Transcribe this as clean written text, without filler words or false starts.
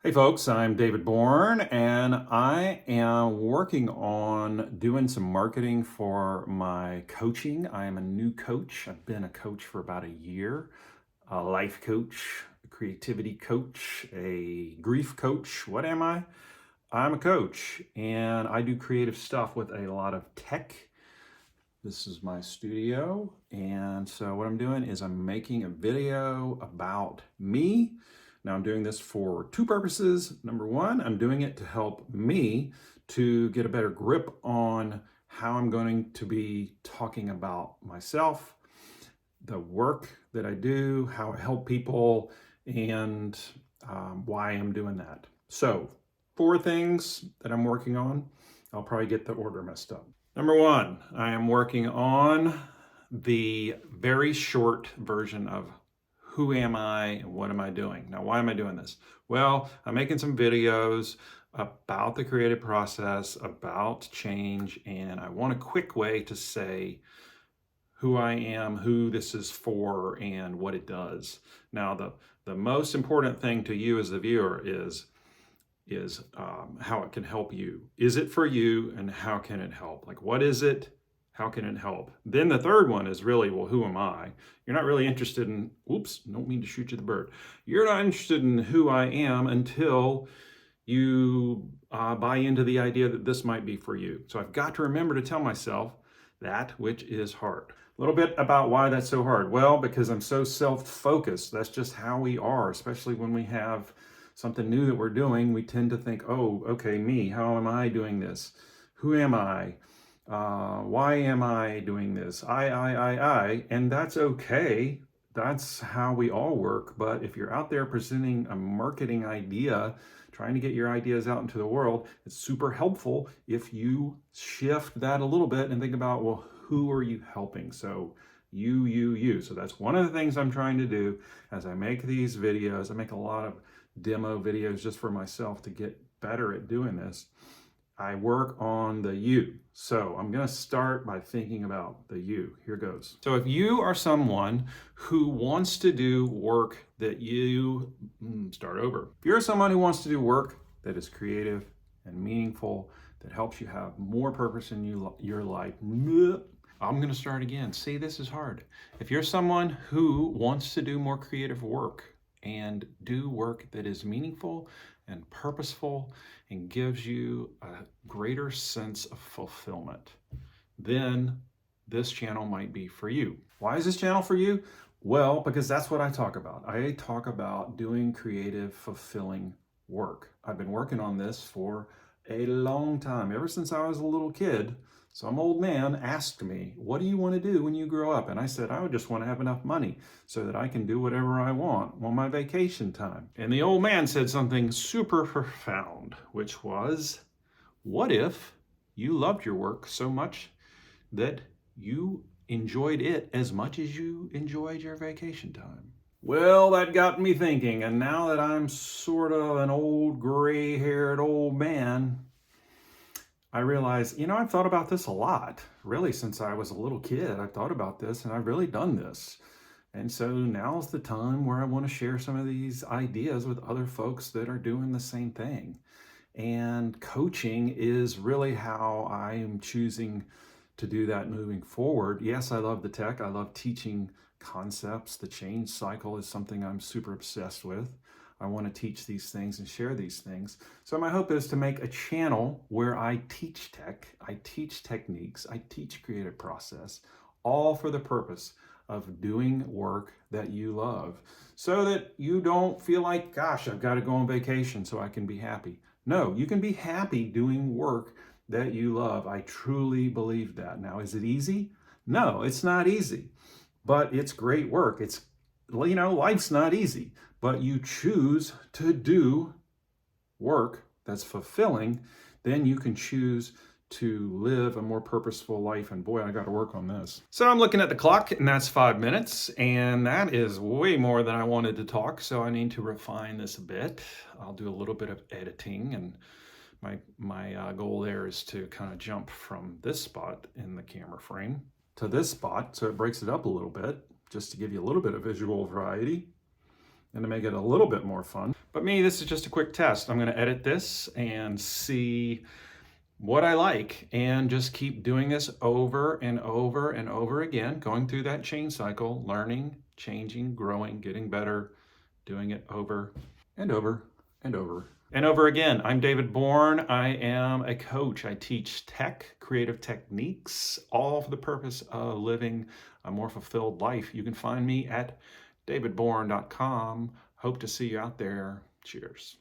Hey folks, I'm David Bourne and I am working on doing some marketing for my coaching. I am a new coach. I've been a coach for about a year, a life coach, a creativity coach, a grief coach. What am I? I'm a coach and I do creative stuff with a lot of tech. This is my studio, and so what I'm doing is I'm making a video about me. Now I'm doing this for two purposes. Number one, I'm doing it to help me to get a better grip on how I'm going to be talking about myself, the work that I do, how I help people, and why I'm doing that. So, four things that I'm working on. I'll probably get the order messed up. Number one, I am working on the very short version of who am I and what am I doing? Now, why am I doing this? Well, I'm making some videos about the creative process, about change, and I want a quick way to say who I am, who this is for, and what it does. Now, the most important thing to you as the viewer is how it can help you. Is it for you, and how can it help? Like, what is it? How can it help? Then the third one is really, well, who am I? You're not really interested in, oops, don't mean to shoot you the bird. You're not interested in who I am until you buy into the idea that this might be for you. So I've got to remember to tell myself that which is hard. A little bit about why that's so hard. Well, because I'm so self-focused. That's just how we are, especially when we have something new that we're doing. We tend to think, oh, okay, me, how am I doing this? Who am I? Why am I doing this? I, and that's okay. That's how we all work. But if you're out there presenting a marketing idea, trying to get your ideas out into the world, it's super helpful if you shift that a little bit and think about, well, who are you helping? So you. So that's one of the things I'm trying to do as I make these videos. I make a lot of demo videos just for myself to get better at doing this. I work on the you. So I'm going to start by thinking about the you. Here goes. So if you are someone who wants to do work that you start over. If you're someone who wants to do work that is creative and meaningful, that helps you have more purpose in your life, I'm going to start again. See, this is hard. If you're someone who wants to do more creative work and do work that is meaningful and purposeful and gives you a greater sense of fulfillment, then this channel might be for you. Why is this channel for you? Well, because that's what I talk about. I talk about doing creative, fulfilling work. I've been working on this for a long time, ever since I was a little kid. Some old man asked me, what do you want to do when you grow up? And I said, I would just want to have enough money so that I can do whatever I want on my vacation time. And the old man said something super profound, which was, what if you loved your work so much that you enjoyed it as much as you enjoyed your vacation time? Well, that got me thinking, and now that I'm sort of an old gray-haired old man, I realized, I've thought about this a lot, really, since I was a little kid. I've thought about this and I've really done this. And so now's the time where I want to share some of these ideas with other folks that are doing the same thing. And coaching is really how I am choosing to do that moving forward. Yes, I love the tech. I love teaching concepts. The change cycle is something I'm super obsessed with. I want to teach these things and share these things. So my hope is to make a channel where I teach tech, I teach techniques, I teach creative process, all for the purpose of doing work that you love, so that you don't feel like, gosh, I've got to go on vacation so I can be happy. No, you can be happy doing work that you love. I truly believe that. Now, is it easy? No, it's not easy, but it's great work. Life's not easy, but you choose to do work that's fulfilling, then you can choose to live a more purposeful life. And boy, I got to work on this. So I'm looking at the clock, and that's 5 minutes, and that is way more than I wanted to talk. So I need to refine this a bit. I'll do a little bit of editing, and my goal there is to kind of jump from this spot in the camera frame to this spot, so it breaks it up a little bit, just to give you a little bit of visual variety. and to make it a little bit more fun. But me, this is just a quick test. I'm going to edit this and see what I like and just keep doing this over and over and over again, going through that change cycle, learning, changing, growing, getting better, doing it over and over and over and over again. I'm David Bourne. I am a coach. I teach tech, creative techniques, all for the purpose of living a more fulfilled life. You can find me at davidbourne.com. Hope to see you out there. Cheers.